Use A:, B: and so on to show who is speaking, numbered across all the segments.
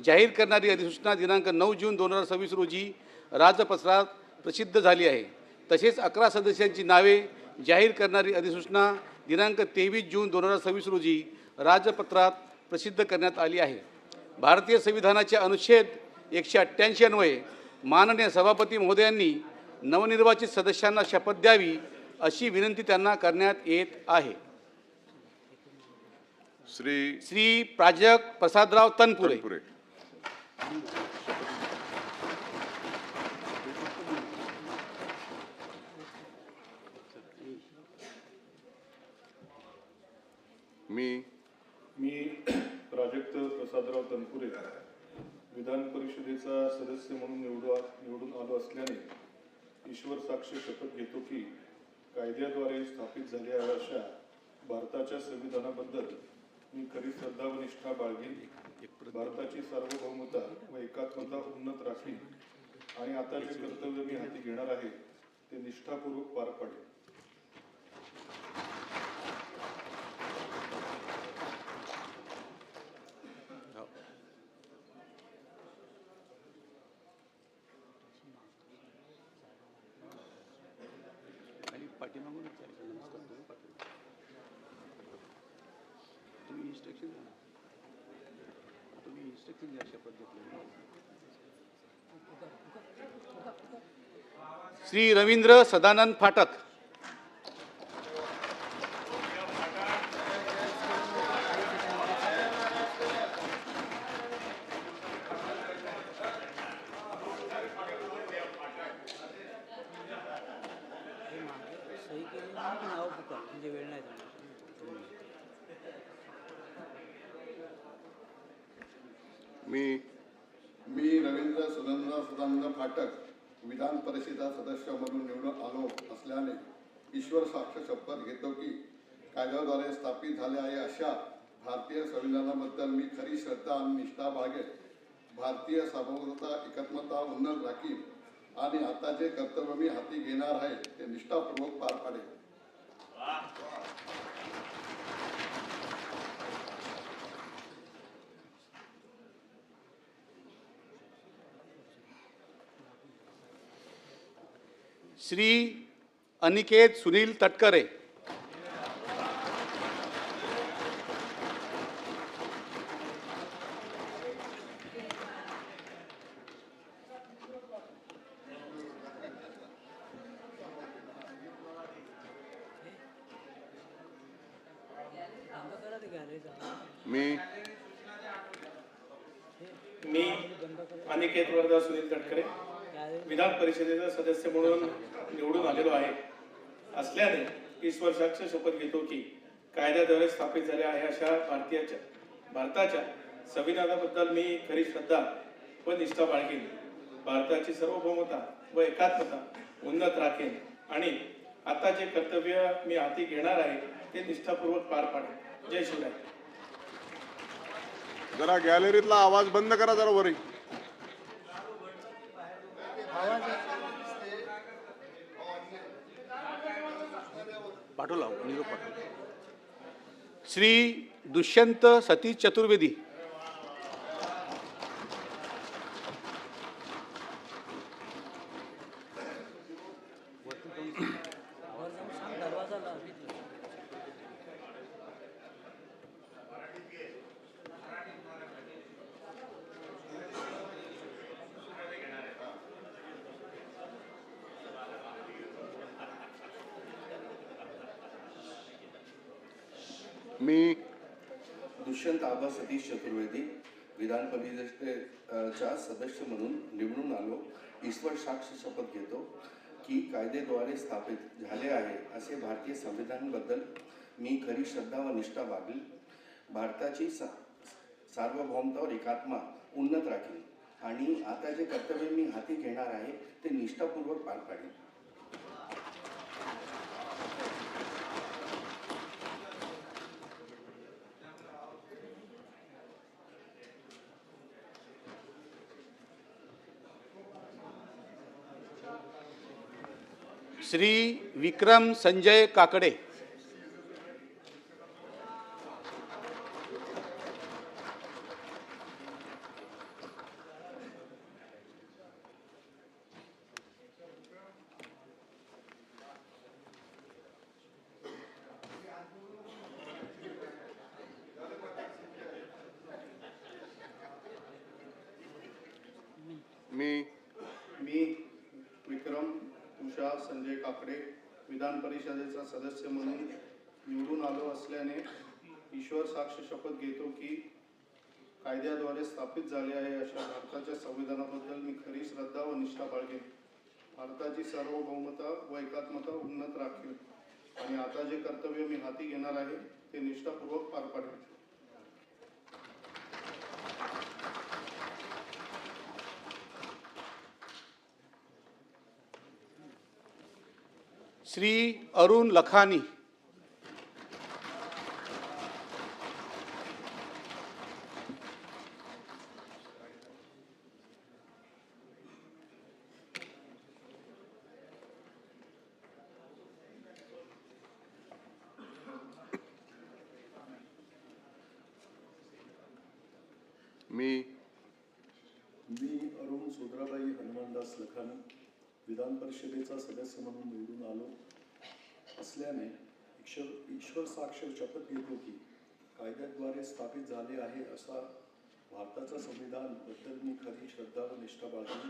A: जाहीर करणारी अधिसूचना दिनांक 9 जून 2026 रोजी राजपत्रात प्रसिद्ध झाली आहे। तसेच 11 सदस्यांची नावे जाहीर करणारी अधिसूचना दिनांक 23 जून 2026 रोजी राजपत्रात प्रसिद्ध करण्यात आली आहे। भारतीय संविधानाच्या अनुच्छेद 188 अन्वये माननीय सभापती महोदयांनी नवनिर्वाचित सदस्यांना शपथ द्यावी अशी विनंती त्यांना करण्यात येत आहे। श्री प्राजक्त प्रसादराव तनपुरे।
B: मी प्राजक्त प्रसादराव तनपुरे विधान परिषदेचा सदस्य म्हणून निवडून आलो असल्याने ईश्वर साक्ष शपथ घेतो की कायद्याद्वारे स्थापित झालेल्या अशा भारताच्या संविधानाबद्दल मी खरी श्रद्धा व निष्ठा बाळगीन, भारताची सार्वभौमता व एकात्मता उन्नत राखीन आणि आता जे कर्तव्य मी हाती घेणार आहे ते निष्ठापूर्वक पार पाडेन।
A: श्री रवींद्र सदानंद फाटक।
C: मी रवींद्र सदानंद फाटक विधान परिषदेचा सदस्य म्हणून निवडून आलो असल्याने ईश्वर साक्ष शपथ घेतो की कायद्याद्वारे स्थापित झाले आहे अशा भारतीय संविधानाबद्दल मी खरी श्रद्धा आणि निष्ठा बाळगेन, भारतीय सार्वभौमता एकात्मता उन्नत राखीन आणि आता जे कर्तव्य मी हाती घेणार आहे ते निष्ठापूर्वक पार पाडेन।
A: श्री अनिकेत सुनील तटकरे।
D: मी अनिकेत वरदा सुनील तटकरे विधान परिषदेचा सदस्य म्हणून निवडून आलेलो आहे असल्याने ईश्वर साक्ष शपथ घेतो की कायद्याद्वारे स्थापित झाल्या आहे अशा भारताच्या संविधानाबद्दल मी खरी श्रद्धा व निष्ठा बाळगीन, भारताची सार्वभौमता व एकात्मता उन्नत राखेन आणि आता जे कर्तव्य मी हाती घेणार आहे ते निष्ठापूर्वक पार पाडेन। जय शिवराय।
E: जरा गॅलरीतला आवाज बंद करा जरा वरी।
A: पाठवला निरोप पाठवला। श्री दुष्यंत सतीश चतुर्वेदी।
C: मी
F: दुष्यंत आबा सतीश चतुर्वेदी विधान परिषदेचा सदस्य म्हणून निवडून आलो ईश्वर साक्ष शपथ घेतो की कायद्याद्वारे स्थापित झाले आहे असे भारतीय संविधानाबद्दल मी खरी श्रद्धा व निष्ठा बाळगीन, भारताची सार्वभौमता व एकात्मता उन्नत राखीन आणि आता जे कर्तव्य मी हाती घेणार आहे ते निष्ठापूर्वक पार पाडेन।
A: श्री विक्रम संजय काकडे।
B: मी विक्रम तुषा संजय काकडे विधान परिषदेचा सदस्य म्हणून निवडून आलो असल्याने ईश्वर साक्ष शपथ घेतो की कायद्याद्वारे स्थापित झाले आहे अशा भारताच्या संविधानाबद्दल मी खरी श्रद्धा व निष्ठा बाळगेन. भारताची सार्वभौमता व एकात्मता उन्नत राखीन आणि आता जे कर्तव्य मी हाती घेणार आहे ते निष्ठापूर्वक पार पाडेन.
A: श्री अरुण लखानी.
B: मी अरुण सोदराबाई हनुमानदास लखानी विधान परिषदेचा सदस्य म्हणून निवडून आलो असल्याने ईश्वर साक्ष शपथ घेतो की कायद्याद्वारे स्थापित झाले आहे असा भारताचा संविधान बद्दल मी खरी श्रद्धा व निष्ठा बाळगेन.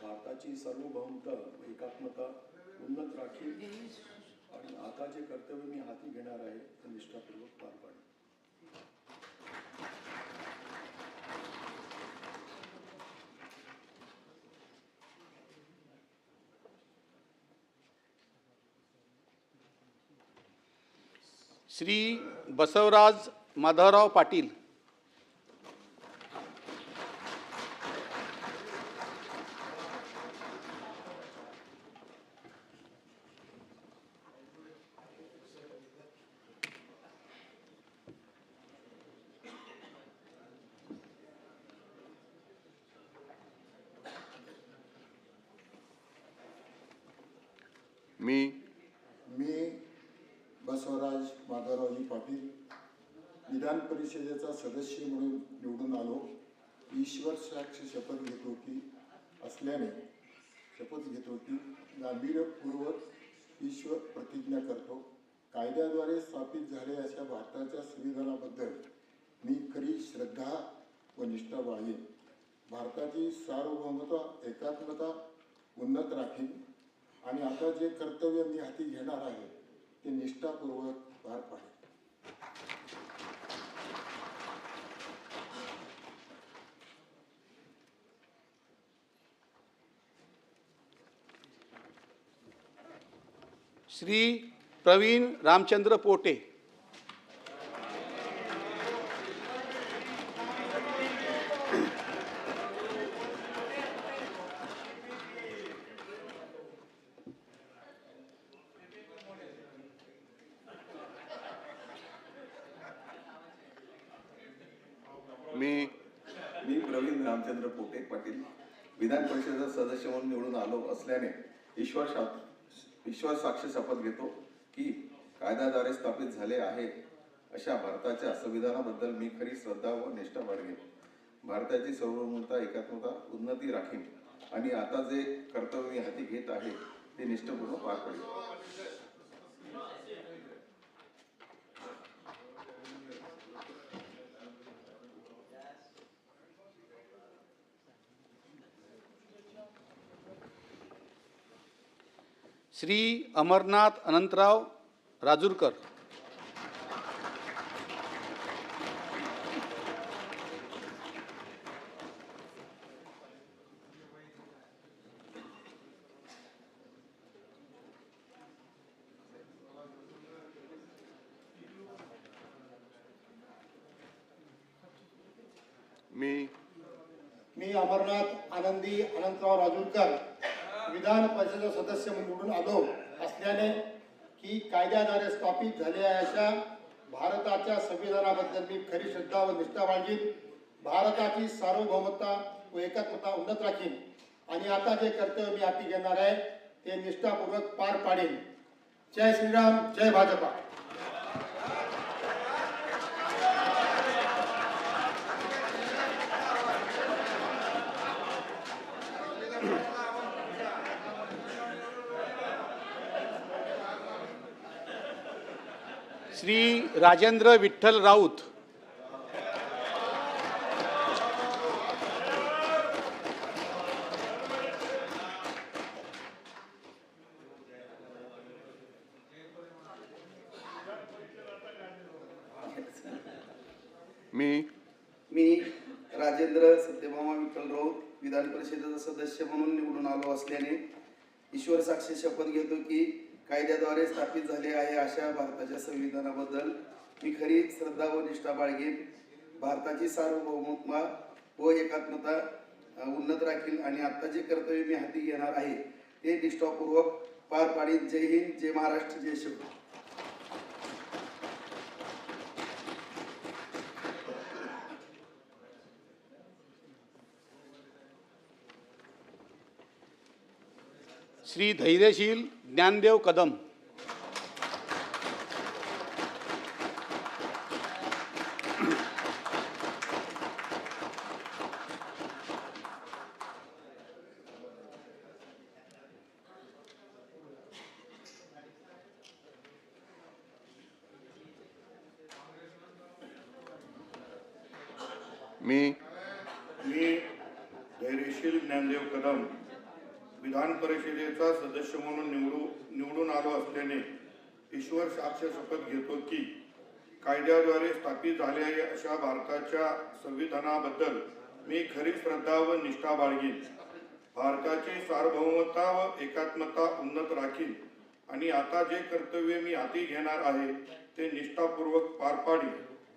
B: भारताची सार्वभौमता व एकात्मता उन्नत राखीन आणि आता जे कर्तव्य मी हाती घेणार आहे ते निष्ठापूर्वक पार पाडेन.
A: श्री बसवराज माधवराव पाटील.
C: मी बसवराज माधवरावजी पाटील विधान परिषदेचा सदस्य म्हणून निवडून आलो. ईश्वर साक्ष शपथ घेतो की गांभीर्यपूर्वक ईश्वर प्रतिज्ञा करतो. कायद्याद्वारे स्थापित झाले अशा भारताच्या संविधानाबद्दल मी खरी श्रद्धा व निष्ठा बाळगेन. भारताची सार्वभौमता एकात्मता उन्नत राखीन आणि आता जे कर्तव्य मी हाती घेणार आहे ते निष्ठापूर्वक पार पाडेन.
A: श्री प्रवीण रामचंद्र पोटे.
F: मी प्रवीण रामचंद्र पोटे पाटील विधान परिषदेचा सदस्य म्हणून निवडून आलो असल्याने ईश्वर साक्ष शपथ घेतो की कायद्याद्वारे स्थापित झाले आहे अशा भारताच्या संविधानाबद्दल मी खरी श्रद्धा व निष्ठा बाळगेन. भारताची सार्वभौमता एकात्मता उन्नती राखीन आणि आता जे कर्तव्य मी हाती घेत आहे ते निष्ठापूर्वक पार पाडेन.
A: श्री अमरनाथ अनंतराव राजूरकर.
G: मी अमरनाथ आनंदी अनंतराव राजूरकर विधान परिषदेचा सदस्य म्हणून निवडून आलो असल्याने की कायद्याद्वारे स्थापित झालेल्या अशा भारताच्या संविधानाबद्दल मी खरी श्रद्धा व निष्ठा बाळगीन. भारताची सार्वभौमता व एकात्मता उन्नत राखीन आणि आता जे कर्तव्य मी हाती घेणार आहे ते निष्ठापूर्वक पार पाडेन. जय श्रीराम, जय भाजपा.
A: श्री राजेंद्र विठ्ठल राऊत.
F: मी राजेंद्र सत्यभामा विठ्ठल राऊत विधान परिषदेचा सदस्य म्हणून निवडून आलो असल्याने ईश्वर साक्षी शपथ घेतो की कायद्याद्वारे स्थापित झाले आहे अशा भारताच्या संविधानाबद्दल मी खरी श्रद्धा व निष्ठा बाळगेन. भारताची सार्वभौमत्व व एकात्मता उन्नत राखील आणि आता जे कर्तव्य मी हाती घेणार आहे ते निष्ठापूर्वक पार पाडीन. जय हिंद, जय महाराष्ट्र, जय शिवराय.
A: श्री धैर्यशील ज्ञानदेव कदम.
B: मी धैर्यशील ज्ञानदेव कदम विधान परिषदेचा सदस्य म्हणून निवडून आलो असल्याने ईश्वर साक्ष शपथ घेतो की कायद्याद्वारे स्थापित झालेल्या अशा भारताच्या संविधानाबद्दल मी खरी श्रद्धा व निष्ठा बाळगीन. भारताची सार्वभौमता व एकात्मता उन्नत राखीन आणि आता जे कर्तव्य मी हाती घेणार आहे ते निष्ठापूर्वक पार पाडीन.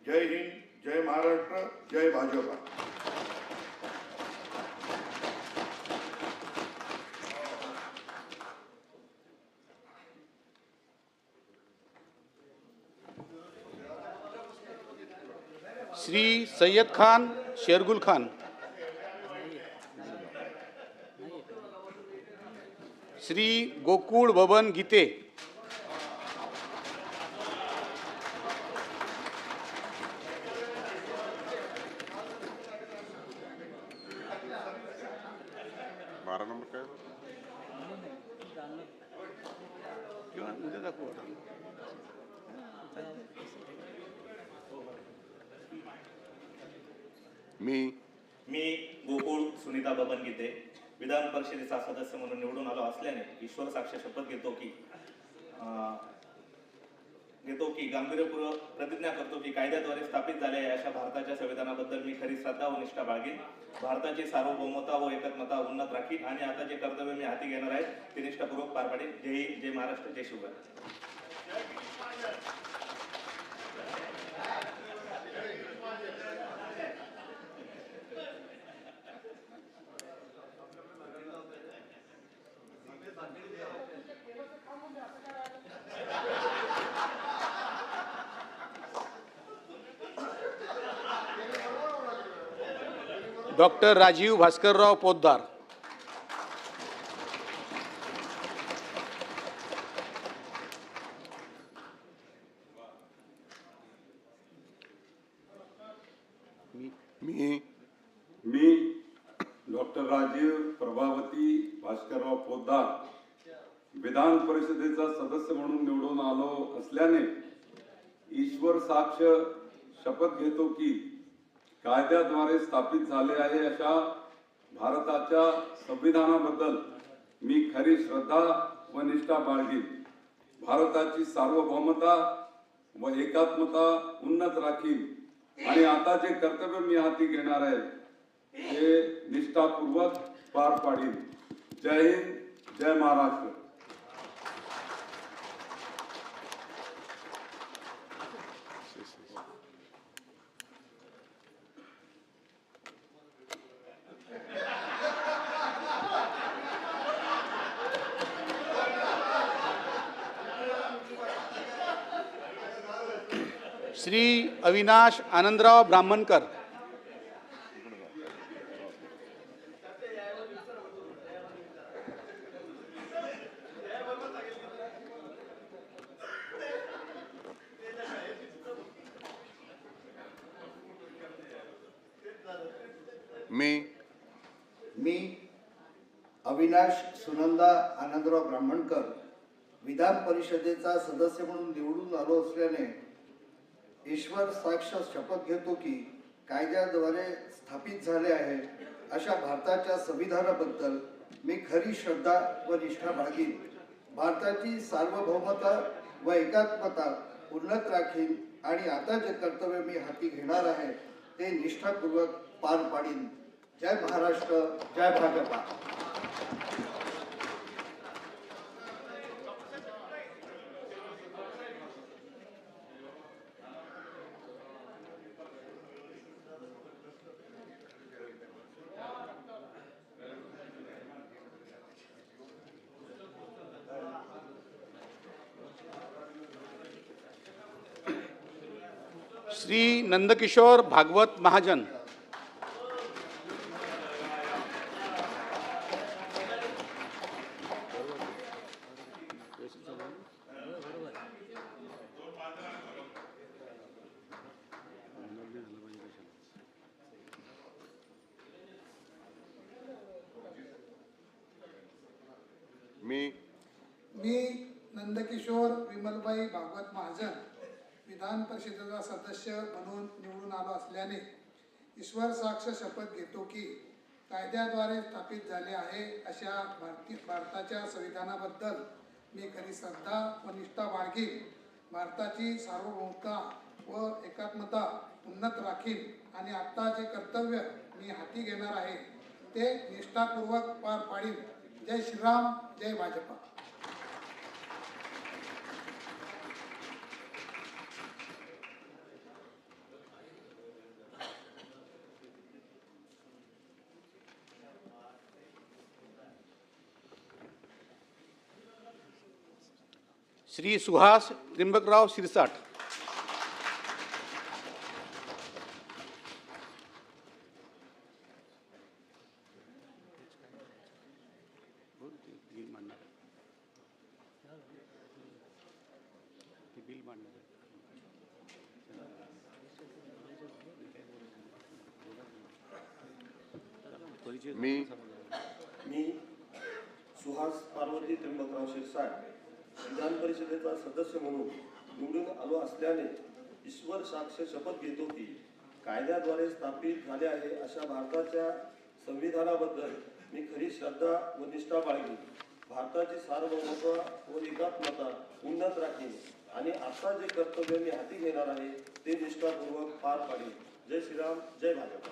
B: जय हिंद, जय महाराष्ट्र, जय भाजपा.
A: श्री सय्यद खान शेरगुल खान. श्री गोकुळ बबन गीते.
E: बारा नंबर काय
A: उद्या दाखवू आता.
H: मी गोकुळ सुनीता बबन गीते विधान परिषदेचा सदस्य म्हणून निवडून आलो असल्याने ईश्वर साक्ष शपथ घेतो की गांभीर्यपूर्वक प्रतिज्ञा करतो की कायद्याद्वारे स्थापित झालेल्या अशा भारताच्या संविधानाबद्दल मी खरी श्रद्धा व निष्ठा बाळगीन. भारताची सार्वभौमता व एकात्मता उन्नत राखीन आणि आता जे कर्तव्य मी हाती घेणार आहे ते निष्ठापूर्वक पार पाडीन. जय हिंद, जय महाराष्ट्र, जय शिवराय.
A: डॉक्टर राजीव भास्करराव पोद्दार.
I: मी डॉक्टर राजीव प्रभावती भास्करराव पोद्दार विधान परिषदेचा सदस्य म्हणून निवडून आलो असल्याने ईश्वर साक्ष शपथ घेतो की कायद्याद्वारे स्थापित झाले आहे अशा भारताच्या संविधानाबद्दल मी खरी श्रद्धा व निष्ठा बाळगीन. भारताची सार्वभौमता व एकात्मता उन्नत राखीन आणि आता जे कर्तव्य मी हाती घेणार आहे ते निष्ठापूर्वक पार पाडीन. जय हिंद, जय महाराष्ट्र.
A: श्री अविनाश आनंदराव ब्राह्मणकर.
G: मी अविनाश सुनंदा आनंदराव ब्राह्मणकर विधान परिषदेचा सदस्य म्हणून निवडून आलो असल्याने ईश्वर साक्ष शपथ घेतो की कायद्याद्वारे स्थापित झाले आहे अशा भारताच्या संविधानाबद्दल मी खरी श्रद्धा व निष्ठा बाळगीन. भारताची सार्वभौमता व एकात्मता उन्नत राखीन
F: आणि आता जे कर्तव्य मी हाती घेणार आहे ते निष्ठापूर्वक पार पाडीन. जय महाराष्ट्र, जय भाजपा.
A: श्री नंदकिशोर भागवत महाजन.
G: मी नंदकिशोर विमलबाई भागवत महाजन विधान परिषदेचा सदस्य म्हणून निवडून आलो असल्याने ईश्वर साक्ष शपथ घेतो की कायद्याद्वारे स्थापित झाले आहे अशा भारताच्या संविधानाबद्दल मी खरी श्रद्धा व निष्ठा बाळगीन. भारताची सार्वभौमता व एकात्मता उन्नत राखीन आणि आत्ता जे कर्तव्य मी हाती घेणार आहे ते निष्ठापूर्वक पार पाडीन. जय श्रीराम, जय भाजपा.
A: श्री सुहास त्रिंबकराव शिरसाट.
J: मी सुहास पार्वती त्रिंबकराव शिरसाट विधान परिषदेचा सदस्य म्हणून निवडून आलो असल्याने ईश्वर साक्ष शपथ घेतो की कायद्याद्वारे स्थापित झाले आहे अशा भारताच्या संविधानाबद्दल मी खरी श्रद्धा व निष्ठा बाळगीन. भारताची सार्वभौमता व एकात्मता उन्नत राखीन आणि आता जे कर्तव्य मी हाती घेणार आहे ते निष्ठापूर्वक पार पाडीन. जय श्रीराम, जय भाजपा.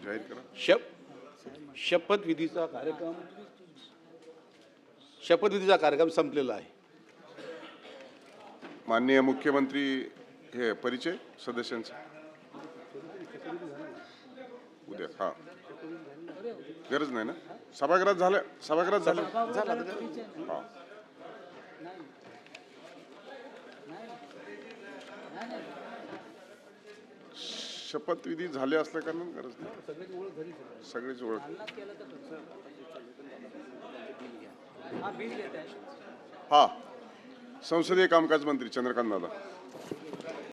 E: जाहीर करा.
A: शपथविधीचा कार्यक्रम संपलेला आहे.
E: माननीय मुख्यमंत्री हे परिचय सदस्यांचा उद्या. हा, गरज नाही ना. सभागृहात झालं. हा, शपथविधी झाले असल्या कारण गरज नाही. सगळीच ओळख. हा, संसदीय कामकाज मंत्री चंद्रकांत दादा.